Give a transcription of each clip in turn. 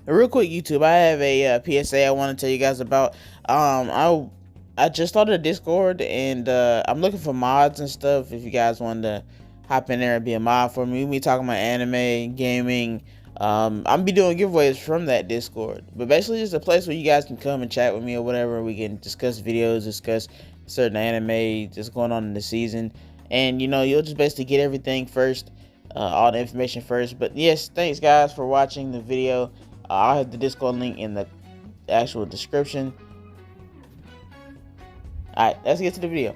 Real quick, YouTube, I have a PSA I want to tell you guys about. I just started a Discord, and I'm looking for mods and stuff. If you guys want to hop in there and be a mod for me, we talking about anime, gaming. I'm be doing giveaways from that Discord, but basically it's a place where you guys can come and chat with me or whatever. We can discuss videos, discuss certain anime just going on in the season, and you'll just basically get everything first, all the information first. But yes, thanks guys for watching the video. I'll have the Discord link in the actual description. Alright, let's get to the video.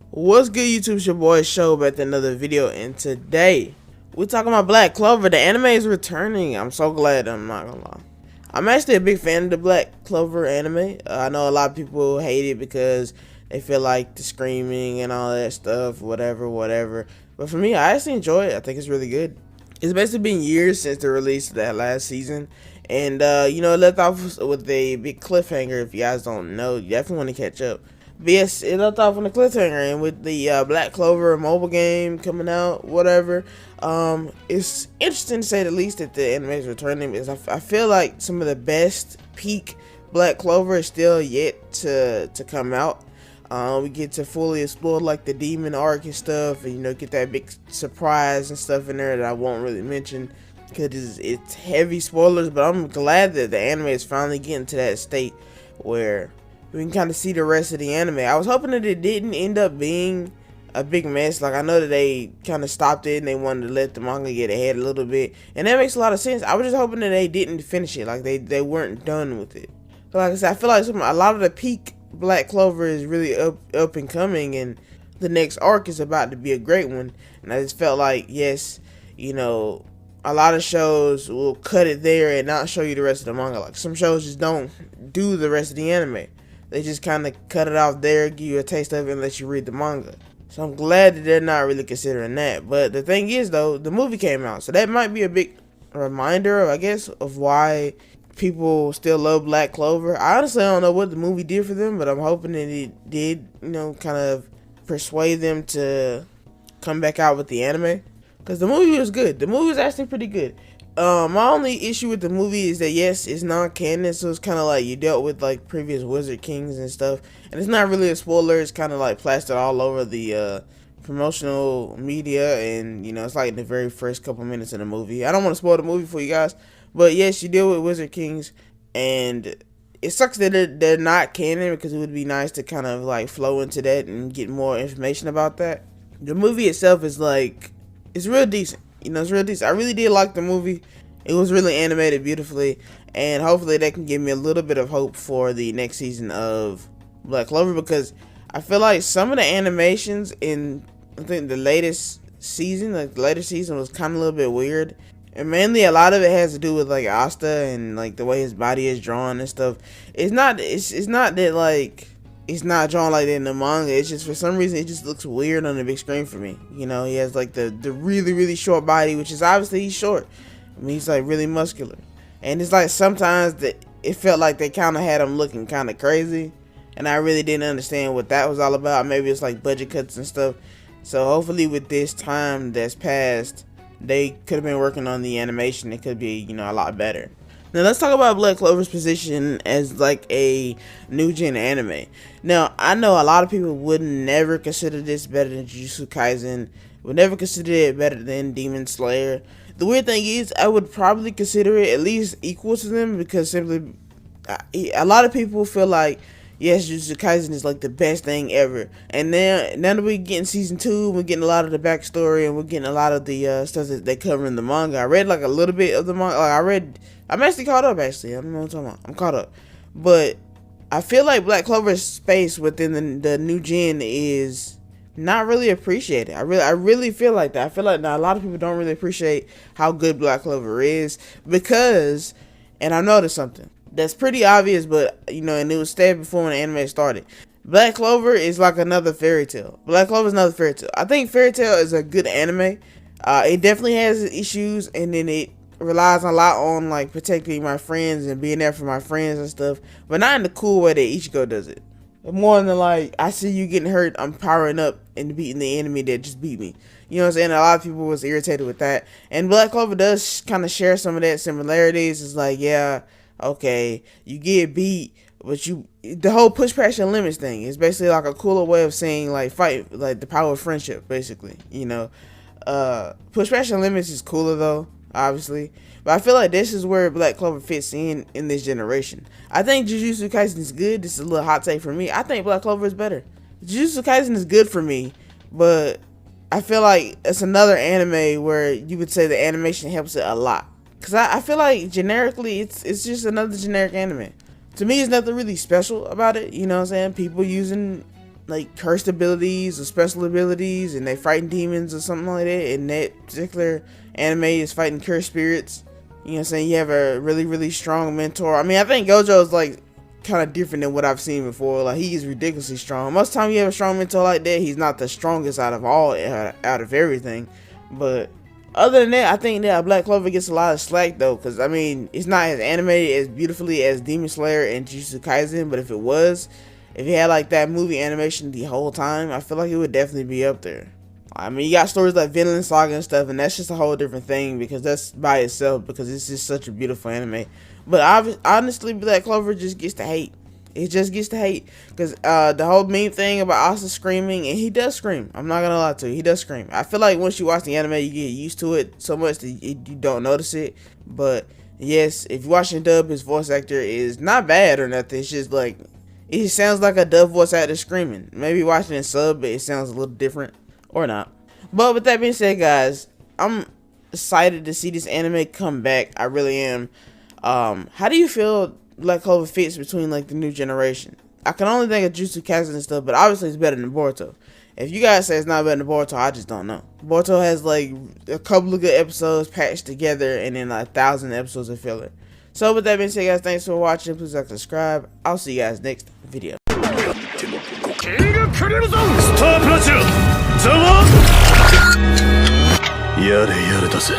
What's good, YouTube? It's your boy Show back with another video, and today we're talking about Black Clover. The anime is returning. I'm so glad. I'm not gonna lie. I'm actually a big fan of the Black Clover anime. I know a lot of people hate it because they feel like the screaming and all that stuff, whatever. But for me, I actually enjoy it. I think it's really good. It's basically been years since the release of that last season. And, it left off with a big cliffhanger. If you guys don't know, you definitely want to catch up. But yes, it left off on a cliffhanger, and with the Black Clover mobile game coming out, whatever, it's interesting to say the least that the anime is returning, because I feel like some of the best peak Black Clover is still yet to come out. We get to fully explore like the demon arc and stuff, and get that big surprise and stuff in there that I won't really mention because it's heavy spoilers. But I'm glad that the anime is finally getting to that state where we can kind of see the rest of the anime. I was hoping that it didn't end up being a big mess. Like, I know that they kind of stopped it and they wanted to let the manga get ahead a little bit, and that makes a lot of sense. I was just hoping that they didn't finish it, like they weren't done with it. But like I said, I feel like a lot of the peak Black Clover is really up and coming, and the next arc is about to be a great one. And I just felt like, yes, a lot of shows will cut it there and not show you the rest of the manga. Like, some shows just don't do the rest of the anime. They just kind of cut it off there, give you a taste of it, and let you read the manga. So I'm glad that they're not really considering that. But the thing is, though, the movie came out, so that might be a big reminder, I guess, of why people still love Black Clover. I honestly don't know what the movie did for them, but I'm hoping that it did, kind of persuade them to come back out with the anime. Because the movie was good. The movie was actually pretty good. My only issue with the movie is that, yes, it's non-canon, so it's kind of like you dealt with like previous Wizard Kings and stuff, and it's not really a spoiler. It's kind of like plastered all over the promotional media, and it's like the very first couple minutes of the movie. I don't want to spoil the movie for you guys, but yes, you deal with Wizard Kings, and it sucks that they're not canon, because it would be nice to kind of like flow into that and get more information about that. The movie itself is like, it's real decent. It's real decent. I really did like the movie. It was really animated beautifully, and hopefully that can give me a little bit of hope for the next season of Black Clover, because I feel like some of the animations in, I think, the latest season, like the latest season, was kind of a little bit weird, and mainly a lot of it has to do with like Asta and like the way his body is drawn and stuff. It's not that like it's not drawn like that in the manga. It's just, for some reason, it just looks weird on the big screen for me. He has like the really short body, which is obviously he's short. I mean, he's like really muscular, and it's like sometimes that it felt like they kind of had him looking kind of crazy, and I really didn't understand what that was all about. Maybe it's like budget cuts and stuff. So hopefully with this time that's passed, they could have been working on the animation. It could be a lot better. Now let's talk about Black Clover's position as like a new gen anime. Now, I know a lot of people would never consider this better than Jujutsu Kaisen, would never consider it better than Demon Slayer. The weird thing is, I would probably consider it at least equal to them, because simply, a lot of people feel like, yes, Jujutsu Kaisen is like the best thing ever. And now that we're getting season 2, we're getting a lot of the backstory, and we're getting a lot of the stuff that they cover in the manga. I read like a little bit of the manga. I'm actually caught up, actually. I don't know what I'm talking about. I'm caught up. But I feel like Black Clover's space within the new gen is not really appreciated. I really feel like that. I feel like now a lot of people don't really appreciate how good Black Clover is, because, and I noticed something that's pretty obvious, but and it was said before when the anime started. Black Clover is like another fairy tale. Black Clover is another fairy tale. I think Fairy Tail is a good anime. It definitely has issues, and then it relies a lot on like protecting my friends and being there for my friends and stuff, but not in the cool way that Ichigo does it. More than like, I see you getting hurt, I'm powering up and beating the enemy that just beat me. You know what I'm saying? A lot of people was irritated with that. And Black Clover does kind of share some of that similarities. It's like, yeah, okay, you get beat, but the whole push past your limits thing is basically like a cooler way of saying like fight, like the power of friendship, basically. You know, push past your limits is cooler though, obviously. But I feel like this is where Black Clover fits in this generation. I think Jujutsu Kaisen is good. This is a little hot take for me. I think Black Clover is better. Jujutsu Kaisen is good for me, but I feel like it's another anime where you would say the animation helps it a lot. Cause I feel like generically it's just another generic anime. To me, it's nothing really special about it. You know what I'm saying? People using like cursed abilities or special abilities, and they fighting demons or something like that. And that particular anime is fighting cursed spirits. You know what I'm saying? You have a really, really strong mentor. I mean, I think Gojo is like kind of different than what I've seen before. Like, he is ridiculously strong. Most of the time you have a strong mentor like that, he's not the strongest out of everything. But other than that, I think that Black Clover gets a lot of slack though, because I mean, it's not as animated as beautifully as Demon Slayer and Jujutsu Kaisen, but if it had like that movie animation the whole time, I feel like it would definitely be up there. I mean, you got stories like Vinland Saga and stuff, and that's just a whole different thing because that's by itself, because it's just such a beautiful anime. But honestly, Black Clover just gets to hate. It just gets to hate because the whole main thing about Asta screaming, and he does scream. I'm not gonna lie to you, he does scream. I feel like once you watch the anime, you get used to it so much that you don't notice it. But yes, if you're watching dub, his voice actor is not bad or nothing. It's just like, it sounds like a dub voice actor screaming. Maybe watching it sub, but it sounds a little different. Or not. But with that being said, guys, I'm excited to see this anime come back. I really am. How do you feel Black Clover fits between like the new generation? I can only think of Jujutsu Kaisen and stuff, but obviously it's better than Boruto. If you guys say it's not better than Boruto, I just don't know. Boruto has like a couple of good episodes patched together and then like 1,000 episodes of filler. So with that being said, guys, thanks for watching. Please like, subscribe. I'll see you guys next video. スタープラチナザワやれやれだぜ